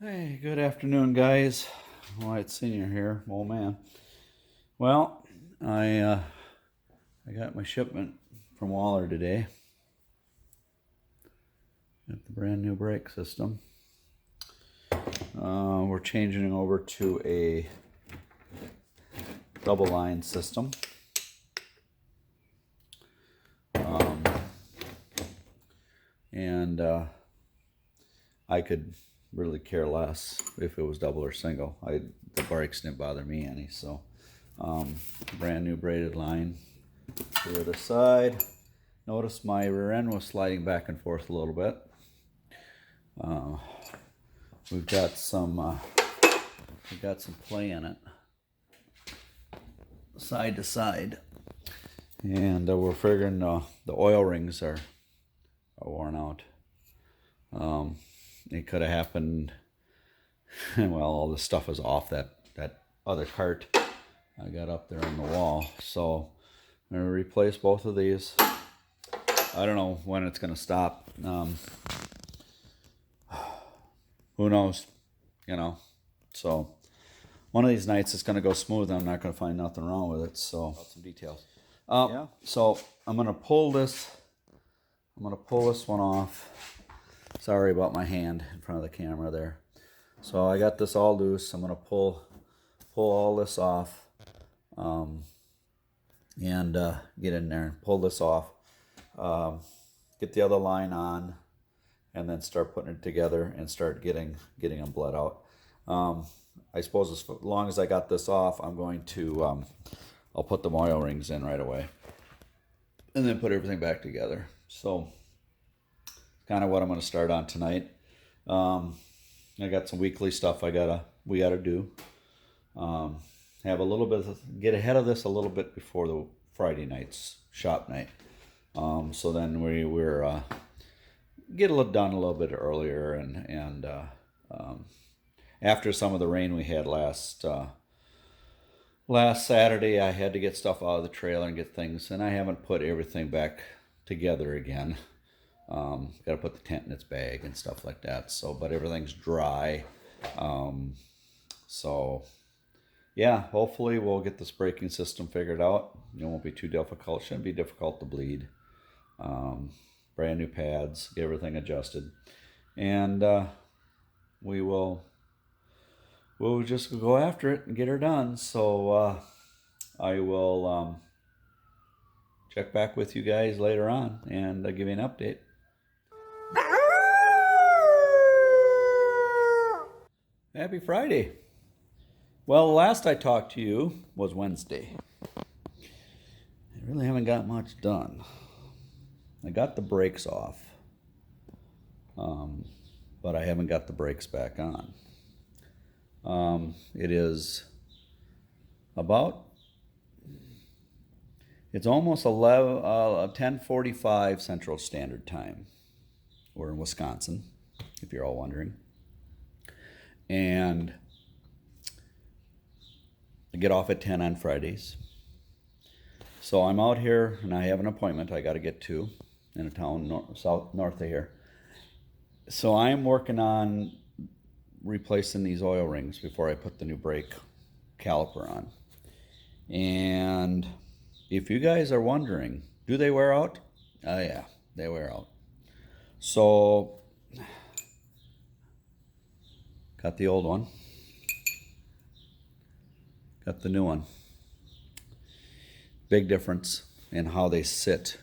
Hey, good afternoon, guys. White Senior here. Oh man. Well, I got my shipment from Waller today. Got the brand new brake system. We're changing over to a double line system. And I could really care less if it was double or single. The brakes didn't bother me any. So brand new braided line to the other side. Notice my rear end was sliding back and forth a little bit. We've got some play in it, side to side, and we're figuring the oil rings are worn out. It could have happened. Well, all this stuff is off that other cart I got up there on the wall, so I'm gonna replace both of these. I don't know when it's gonna stop. Who knows? So one of these nights it's gonna go smooth. I'm not gonna find nothing wrong with it. So some details. So I'm gonna pull this. I'm gonna pull this one off. Sorry about my hand in front of the camera there. So I got this all loose. I'm gonna pull all this off, and get in there and pull this off. Get the other line on, and then start putting it together and start getting them bled out. I suppose as long as I got this off, I'm going to I'll put the oil rings in right away, and then put everything back together. So kind of what I'm going to start on tonight. I got some weekly stuff we gotta do. Have a little bit get ahead of this a little bit before the Friday night's shop night. So then we're get it done a little bit earlier, and after some of the rain we had last Saturday, I had to get stuff out of the trailer and get things, and I haven't put everything back together again. Got to put the tent in its bag and stuff like that. So, but everything's dry. So yeah, hopefully we'll get this braking system figured out. It won't be too difficult. Shouldn't be difficult to bleed. Brand new pads, get everything adjusted, and we'll just go after it and get her done. So I will check back with you guys later on and give you an update. Happy Friday. Well, the last I talked to you was Wednesday. I really haven't got much done. I got the brakes off, but I haven't got the brakes back on. It's almost 10:45 Central Standard Time. We're in Wisconsin, if you're all wondering. And I get off at 10 on Fridays. So I'm out here and I have an appointment I got to get to in a town north of here. So I'm working on replacing these oil rings before I put the new brake caliper on. And if you guys are wondering, do they wear out? Oh yeah, they wear out. So got the old one, got the new one. Big difference in how they sit.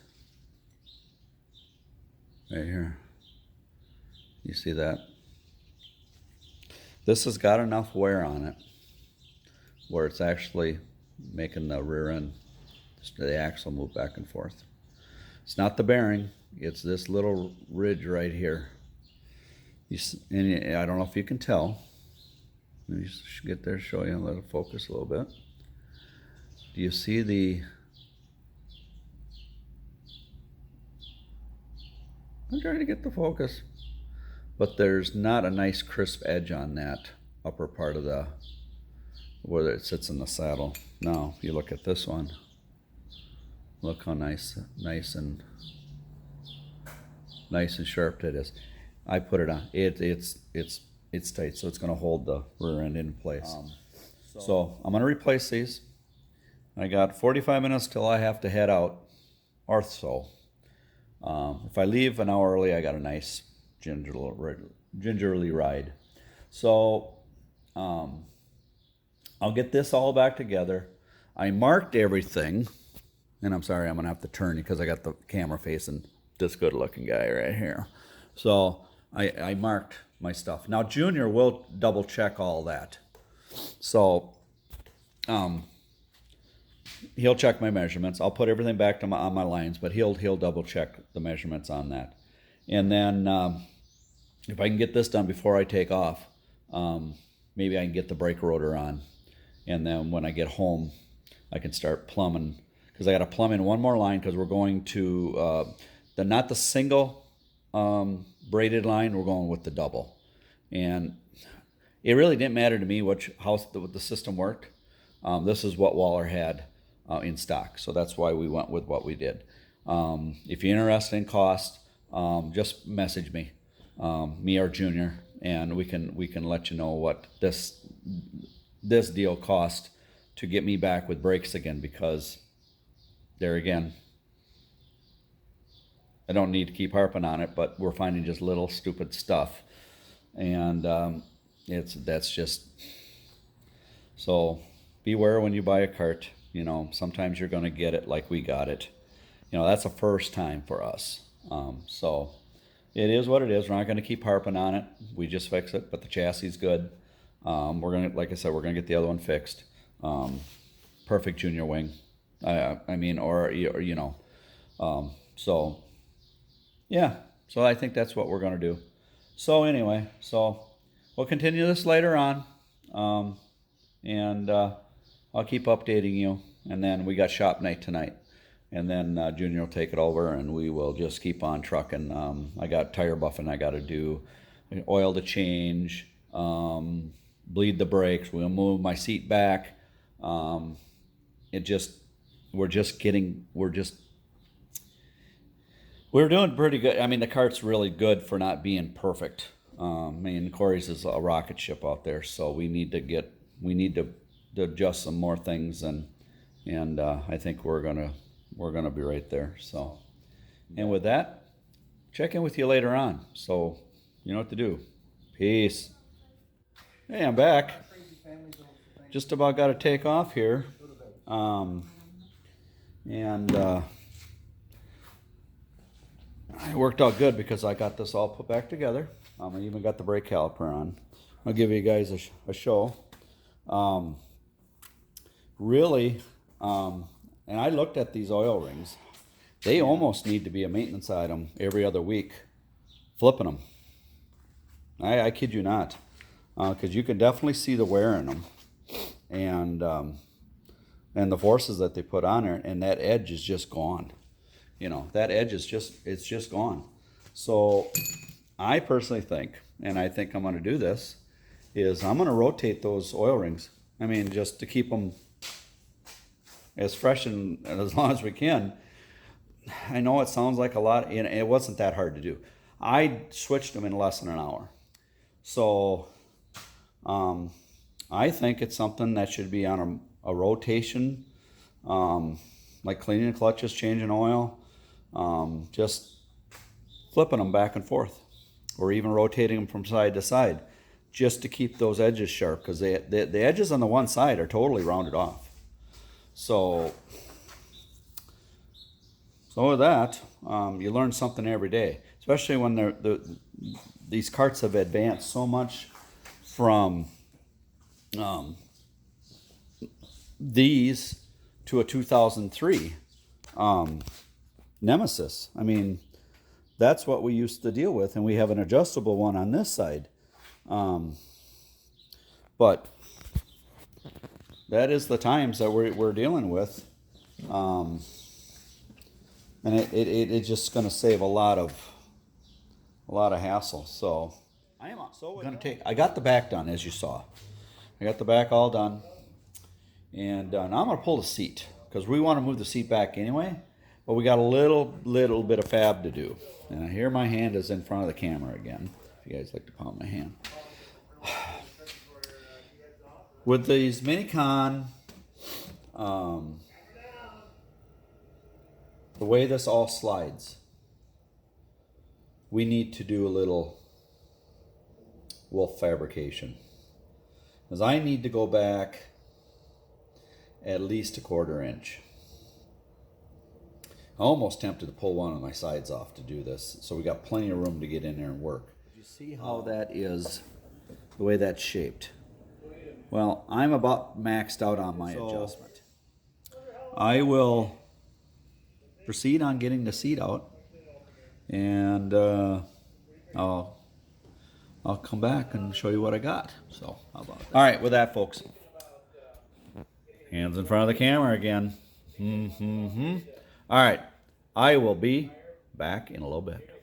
Right here. You see that? This has got enough wear on it where it's actually making the rear end, the axle, move back and forth. It's not the bearing, it's this little ridge right here. And I don't know if you can tell. Let me just get there, show you, and let it focus a little bit. Do you see the... I'm trying to get the focus. But there's not a nice crisp edge on that upper part of where it sits in the saddle. Now, if you look at this one, look how nice and sharp that is. I put it on. It's it's tight, so it's going to hold the rear end in place. So I'm going to replace these. I got 45 minutes till I have to head out, or so. If I leave an hour early, I got a nice gingerly ride. So I'll get this all back together. I marked everything, and I'm sorry, I'm going to have to turn because I got the camera facing this good looking guy right here. So I marked my stuff. Now Junior will double check all that. So he'll check my measurements. I'll put everything back to on my lines, but he'll double check the measurements on that. And then if I can get this done before I take off, maybe I can get the brake rotor on. And then when I get home, I can start plumbing, because I got to plumb in one more line, because we're going to not the single braided line, we're going with the double. And it really didn't matter to me how the system worked. This is what Waller had in stock, so that's why we went with what we did. If you're interested in cost, just message me or Junior, and we can let you know what this deal cost to get me back with brakes again, because there again, I don't need to keep harping on it, but we're finding just little stupid stuff, and that's just, so beware when you buy a cart. You know, sometimes you're going to get it like we got it. You know, that's a first time for us. So it is what it is. We're not going to keep harping on it. We just fix it, but the chassis is good. We're going to, like I said, we're going to get the other one fixed. Perfect Junior wing. I mean, or you know, so yeah. So I think that's what we're going to do. So anyway, so we'll continue this later on. And I'll keep updating you. And then we got shop night tonight. And then Junior will take it over, and we will just keep on trucking. I got tire buffing I got to do, oil to change, bleed the brakes. We'll move my seat back. We're doing pretty good. I mean, the cart's really good for not being perfect. I mean, Corey's is a rocket ship out there, so we need to adjust some more things, and I think we're gonna be right there. So, and with that, check in with you later on. So, you know what to do. Peace. Hey, I'm back. Just about got to take off here, it worked out good because I got this all put back together. I even got the brake caliper on. I'll give you guys a show. Really, and I looked at these oil rings. They almost need to be a maintenance item every other week, flipping them. I kid you not, because you can definitely see the wear in them, and the forces that they put on there, and that edge is just gone. You know, that edge is just gone. So I personally think, and I think I'm going to do this, is I'm going to rotate those oil rings. I mean, just to keep them as fresh and as long as we can. I know it sounds like a lot, and it wasn't that hard to do. I switched them in less than an hour. So I think it's something that should be on a rotation, like cleaning the clutches, changing oil, just flipping them back and forth, or even rotating them from side to side, just to keep those edges sharp, because the edges on the one side are totally rounded off. So with that, you learn something every day, especially when these carts have advanced so much from these to a 2003 Nemesis. I mean, that's what we used to deal with, and we have an adjustable one on this side. But that is the times that we're dealing with, and it's just going to save a lot of hassle. So I got the back done, as you saw. I got the back all done, and now I'm going to pull the seat, because we want to move the seat back anyway, but we got a little bit of fab to do. And here my hand is in front of the camera again, if you guys like to pound my hand. With these Minecon, the way this all slides, we need to do a little Wolfe fabrication. Because I need to go back at least a 1/4 inch. I'm almost tempted to pull one of my sides off to do this, so we got plenty of room to get in there and work. You see how that is, the way that's shaped? Well, I'm about maxed out on my adjustment. I will proceed on getting the seat out, and I'll come back and show you what I got. So how about that? All right, with that, folks, hands in front of the camera again. All right, I will be back in a little bit.